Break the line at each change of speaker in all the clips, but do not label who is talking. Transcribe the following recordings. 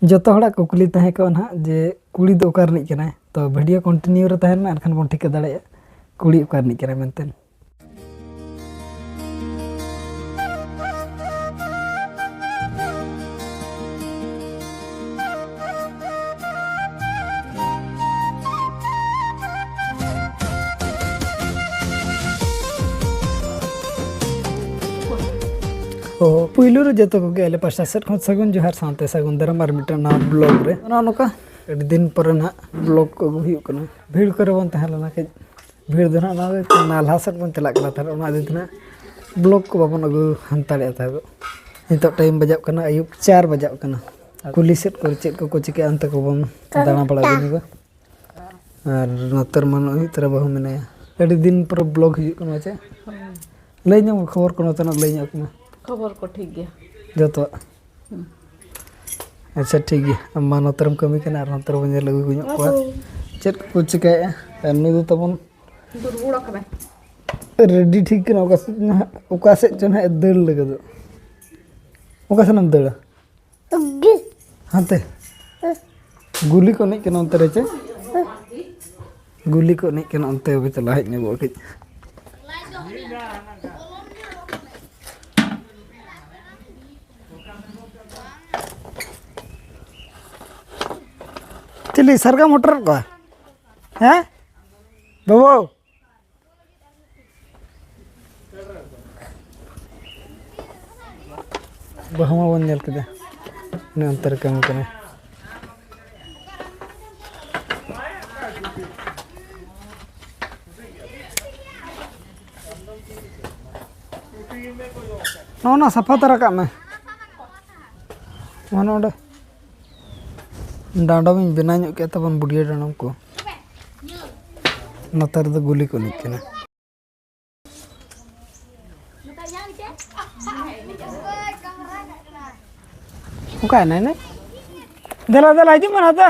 जो हड़ा कुकली तहे को ना जे कुड़ी दो ओकार नहीं कना तो वीडियो कंटिन्यू रे तहन में एनखान बन ठीक दाड़े कुड़ी ओकार नहीं कना मेनतेन पुइलू रे जतो को गेले पासा सेट खन सगुन जोहार सानते सगुन दरम आर मिटा ना ब्लॉग रे ना नोका अडी दिन पर ना ब्लॉग को हुयु कना भीड़ करे बन तहला के भीड़ दो ना नाला सेट बन चला कला थार ओना दिन ना ब्लॉग को बाबन अगु हंताले था नितो टाइम बजाव कना अयुब 4 बजाव कना कुली सेट को चेत को चिके अंत को बन दाना पड़ा दिनुगा और नतर मन ओहि तरह बहु मने अडी दिन पर ब्लॉग हुयु कना चे लई न खबर कोनो तना लई न को
खबर को ठीक गया
जो तो अच्छा ठीक है अम्मा नतरम कमी के ना नतर बने लगु गुញको चेत को चिके एनु दो तबन
दुरगुड़ा कबे
रेडी ठीक के ओका से जन है दड़ लगे दो ओका से नम दड़ हाते गुली को नहीं के नंतर चे गुली को नहीं के नंतर अभी चला है ने वो के चली सरगा मोटर को हैं बाबू बहुमा बन जल के ने अंतर कम करे ना सफा तरह का मैं मानो डांडा में बिना के तबन बुढ़िया डांडम को नतर दो गुली को निकना ओका नहीं नहीं दला दला जी मनाता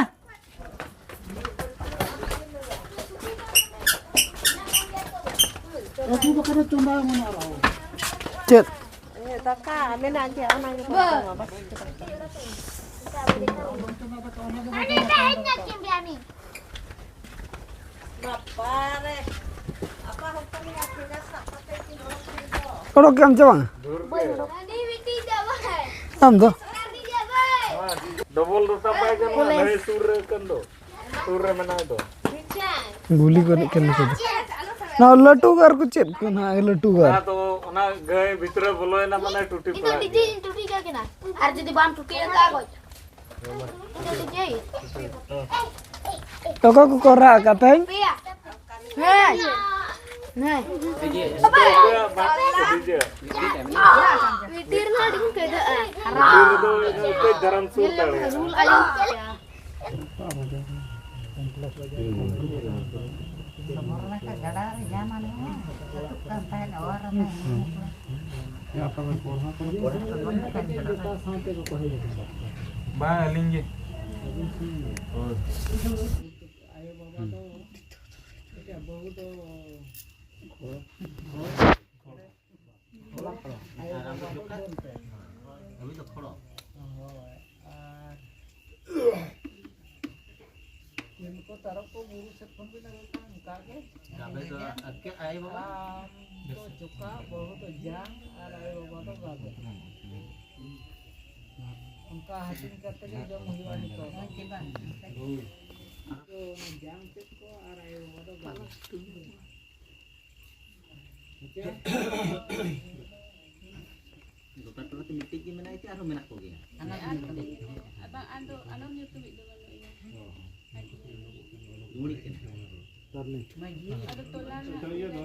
चेत Kodok yang cawang? Am do?
Double dosa pakai kan mana surre kan do? Surre mana do?
Guli ko nikan na sada. Na latu gar ko chet ko na latu gar.
ना तो ना गए भीतर बोलो ना मने टूटी पड़ा
टूटी का के ना आर जदी बाम टूटी का गो
Toko ko kora kateng?
नहीं नहीं विटीर ना डिंग के
दो धर्म सूर डाले
रूल आयो
बा लिंगे
इनको तरफ को गुरु से फोन भी लगा था निकाल के गाबे तो अक्के आए बाबा तो चुका बहुत जान और आए बाबा तो गाबे उनका हासिल करते के जो मुझे निकल के बाद तो जान से को और आए बाबा तो गाबे
Bukan kalau mitik gimana itu anu menak ko gina.
abang ando YouTube itu kan
Mulik kan.
करने
ada tolan
चलिए दो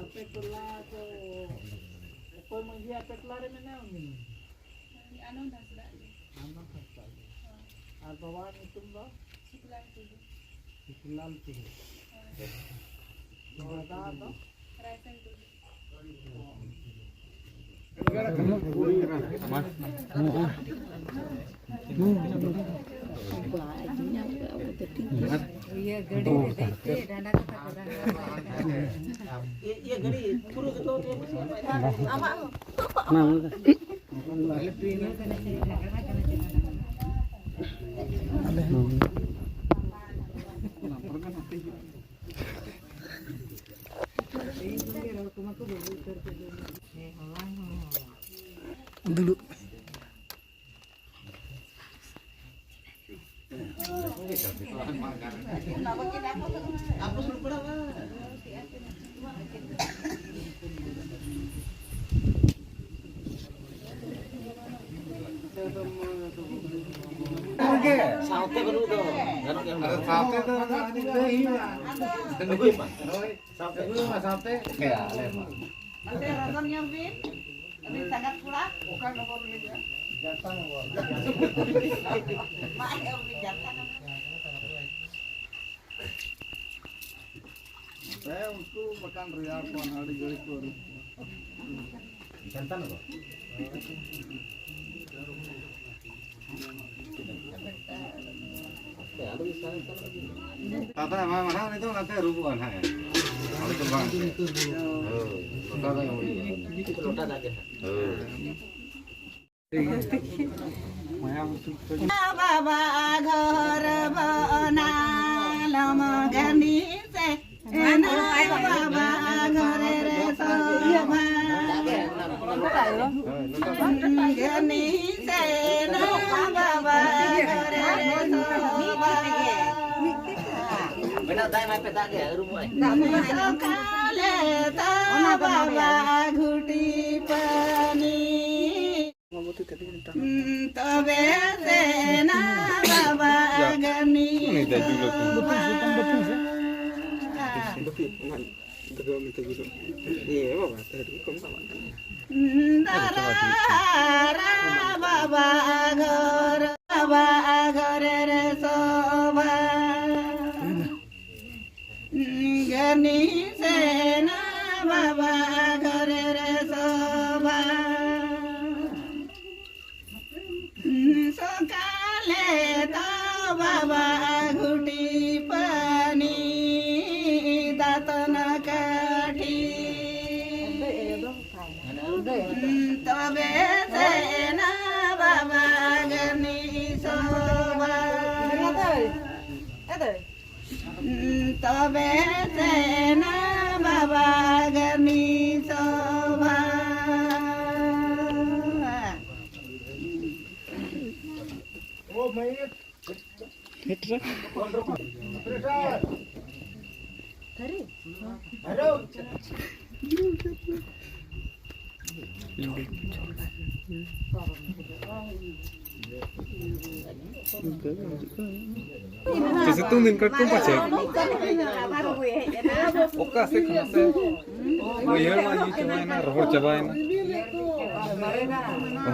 आपे टोला तो कोई मंगी आपे टोला रे में ना होंगे
anu dah sudah
आंदो सकता और बाबा ने तुम लो
sekolah itu
फिलहाल तो बता दो
rasa itu
Iya gede deh, dana kata
Iya gede, puru gitu.
Nah, dulu.
Saute baru tuh.
Sate tuh tadi teh iya. Sate dulu mas sate. Ya, lemah.
Ada rasanya Vin? Ini sangat pula. Bukan nomor meja.
Jatang gua.
Mak yang jantan.
Saya untuk makan riapan hari garis baru.
Jantan kok.
Tata mana itu nanti rubuhan hai. Kalau itu bang. Tata yang beli.
Itu lotan aja.
Baba घर बना lump Ghani से ना बाबा घर रे सोभा गनी से ना बाबा घर रे सोभा
Benar dah mai petak ke rumah.
सकाले ता बाबा घुटी पानी तबे से ना बाबा गनी बाबा घर रे सोभा गनी से ना बाबा घर रे सोभा सकाले तो बाबा घुटी पानी दातन काठी तबे से ना बाबा गनी सोभा तबे से ना बाबा गनी सोभा
Kasi tungin ka kung pa check. Oka se khana se. वो ये वाला ये चबाए ना रबड़ चबाए ना.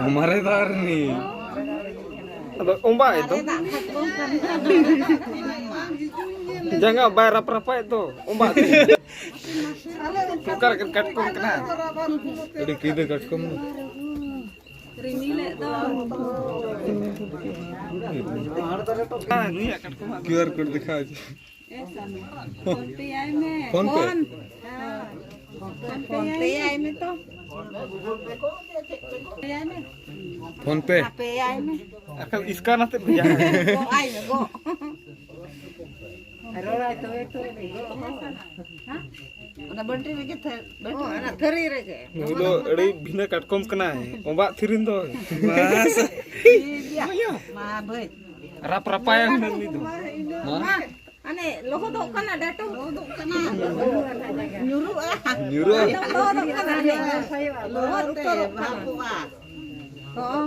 हमारे दार नहीं. अब उम्बा itu. Jangan bayar apa-apa itu. Umbak. Tukar katkom kena. Jadi kita katkom. हाँ नहीं QR कोड दिखा जी फोन पे फोन पे अकल इसका ना तो भैया itu ada bina katkom kena ombak tirin tuh mas rap-rapa yang itu
ane lohodok kana dato lohodok kana
nyuruh
lohodok kana lohodok oh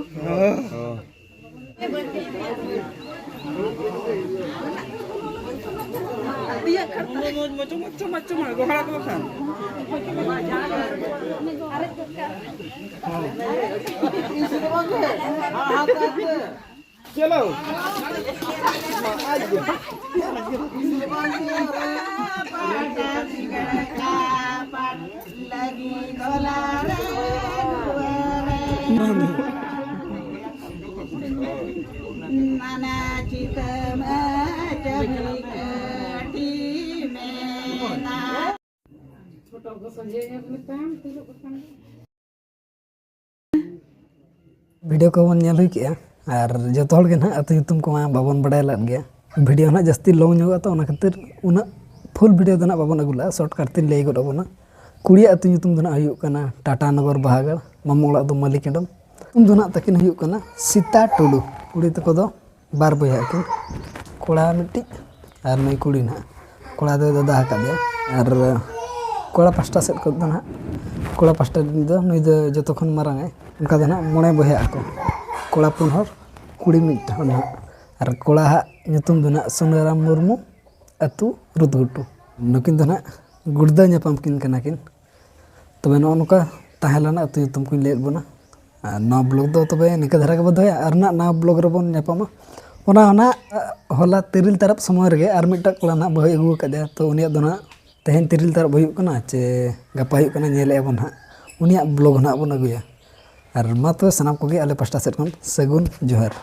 dia macam-macam gua harap tuh kan चलो
mana cita
video को मन हुई क्या ᱟᱨ ᱡᱚᱛᱚ ᱦᱚᱲ ᱜᱮ ᱱᱟᱦᱟᱜ ᱟᱹᱛᱩ ᱧᱩᱛᱩᱢ ᱠᱚᱢᱟ ᱵᱟᱵᱚᱱ ᱵᱟᱰᱟᱭ ᱞᱮᱫ ᱜᱮᱭᱟ ᱵᱷᱤᱰᱤᱭᱳ ᱱᱟᱦᱟᱜ ᱡᱟᱹᱥᱛᱤ ᱞᱚᱝ ᱧᱚᱜᱚᱜᱼᱟ ᱛᱚ ᱚᱱᱟ ᱠᱷᱟᱹᱛᱤᱨ ᱩᱱᱟᱹᱜ ᱯᱷᱩᱞ ᱵᱷᱤᱰᱤᱭᱳ ᱫᱚ ᱱᱟᱦᱟᱜ ᱵᱟᱵᱚᱱ ᱟᱹᱜᱩ ᱞᱮᱜᱼᱟ ᱥᱚᱨᱴᱠᱟᱴ ᱛᱤᱧ ᱞᱟᱹᱭ ᱜᱚᱫ ᱟᱵᱚᱱᱟ ᱠᱩᱲᱤᱭᱟᱜ ᱟᱹᱛᱩ ᱧᱩᱛᱩᱢ ᱫᱚ ᱱᱟᱦᱟᱜ ᱦᱩᱭᱩᱜ ᱠᱟᱱᱟ ᱴᱟᱴᱟ ᱱᱚᱜᱚᱨ ᱵᱟᱦᱟᱜᱟᱲ ᱢᱟᱢᱚ ᱚᱲᱟᱜ ᱫᱚ ᱢᱟᱹᱞᱤᱠᱮᱰᱚᱢ ᱧᱩᱛᱩᱢ ᱫᱚ ᱱᱟᱦᱟᱜ ᱛᱟᱹᱠᱤᱱ ᱦᱩᱭᱩᱜ ᱠᱟᱱᱟ ᱥᱤᱛᱟ ᱴᱩᱰᱩ ᱠᱩᱲᱤ ᱛᱟᱠᱚ ᱫᱚ ᱵᱟᱨ ᱵᱚᱭᱦᱟᱜ ᱠᱤᱱ ᱠᱚᱲᱟ ᱢᱤᱫᱴᱤᱡ ᱟᱨ ᱱᱩᱭ ᱠᱩᱲᱤ ᱱᱟᱦᱟᱜ ᱠᱚᱲᱟ ᱫᱚᱭ ᱫᱟᱫᱟ ᱟᱠᱟᱫᱮᱭᱟ ᱟᱨ ᱠᱚᱲᱟ ᱯᱟᱥᱴᱟ ᱥᱮᱫ ᱠᱷᱚᱱ ᱫᱚ ᱱᱟᱦᱟᱜ ᱠᱚᱲᱟ ᱯᱟᱥᱴᱟ ᱫᱚ ᱱᱩᱭ ᱫᱚ ᱡᱚᱛᱚ ᱠᱷᱚᱱ ᱢᱟᱨᱟᱝ ᱟᱭ ᱚᱱᱠᱟ ᱫᱚ ᱱᱟᱦᱟᱜ 9 ᱵᱚᱭᱦᱟᱜ ᱟᱠᱚ ᱠᱚᱲᱟ 4 ᱦᱚᱲ ᱠᱩᱲᱤ ᱢᱤᱫ ᱦᱚᱲ ᱱᱟᱦᱟᱜ ᱟᱨ ᱠᱚᱲᱟᱣᱟᱜ ᱧᱩᱛᱩᱢ ᱫᱚ ᱱᱟᱦᱟᱜ ᱥᱩᱱᱟᱹᱨᱟᱢ ᱢᱩᱨᱢᱩ ᱟᱹᱛᱩ ᱨᱩᱫᱜᱷᱩᱴᱩ ᱱᱩᱠᱤᱱ ᱫᱚ ᱱᱟᱦᱟᱜ ᱜᱩᱲᱫᱟᱹ ᱧᱟᱯᱟᱢ ᱠᱤᱱ ᱠᱟᱱᱟ ᱠᱤᱱ ᱛᱚᱵᱮ ᱱᱚᱜᱼᱚ ᱱᱚᱝᱠᱟ ᱛᱟᱦᱮᱸ ᱞᱮᱱᱟ ᱟᱹᱛᱩ ᱧᱩᱛᱩᱢ ᱠᱚᱧ ᱞᱟᱹᱭᱮᱫ ᱵᱚᱱᱟ ᱟᱨ ᱱᱚᱣᱟ ᱵᱞᱚᱜ ᱫᱚ ᱛᱚᱵᱮ ᱱᱤᱝᱠᱟᱹ ᱫᱷᱟᱨᱟ ᱜᱮᱵᱚᱱ ᱫᱚᱦᱚᱭᱟ ᱟᱨ ᱱᱟᱣᱟ ᱵᱞᱚᱜ ᱨᱮᱵᱚᱱ ᱧᱟᱯᱟᱢᱟ ᱚᱱᱟ ᱦᱚᱞᱟ ᱛᱤᱨᱤᱞ ᱛᱟᱨᱟᱵ ᱥᱚᱢᱚᱭ ᱨᱮᱜᱮ ᱟᱨ ᱢᱤᱫᱴᱟᱝ ᱠᱚᱲᱟ ᱱᱟᱦᱟᱜ ᱵᱟᱹᱦᱩᱭ ᱟᱹᱜᱩ ᱟᱠᱟᱫᱮᱭᱟ ᱛᱚ ᱩᱱᱤᱭᱟᱜ ᱫᱚ ᱱᱟᱦᱟᱜ ᱛᱮᱦᱮᱧ ᱛᱤᱨᱤᱞ ᱛᱟᱨᱟᱵ ᱦᱩᱭᱩᱜ ᱠᱟᱱᱟ ᱪᱮ ᱜᱟᱯᱟ ᱦᱩᱭᱩᱜ ᱠᱟᱱᱟ ᱧᱮᱞᱮᱜᱼᱟ ᱵᱚᱱ ᱱᱟᱦᱟᱜ ᱩᱱᱤᱭᱟᱜ ᱵᱞᱚᱜ ᱱᱟᱦᱟᱜ ᱵᱚᱱ ᱟᱹᱜᱩᱭᱟ ᱟᱨ ᱢᱟ ᱛᱚᱵᱮ ᱥᱟᱱᱟᱢ ᱠᱚᱜᱮ ᱟᱞᱮ ᱯᱟᱥᱴᱟ ᱥᱮᱫ ᱠᱷᱚᱱ ᱥᱟᱹᱜᱩᱱ ᱡᱚᱦᱟᱨ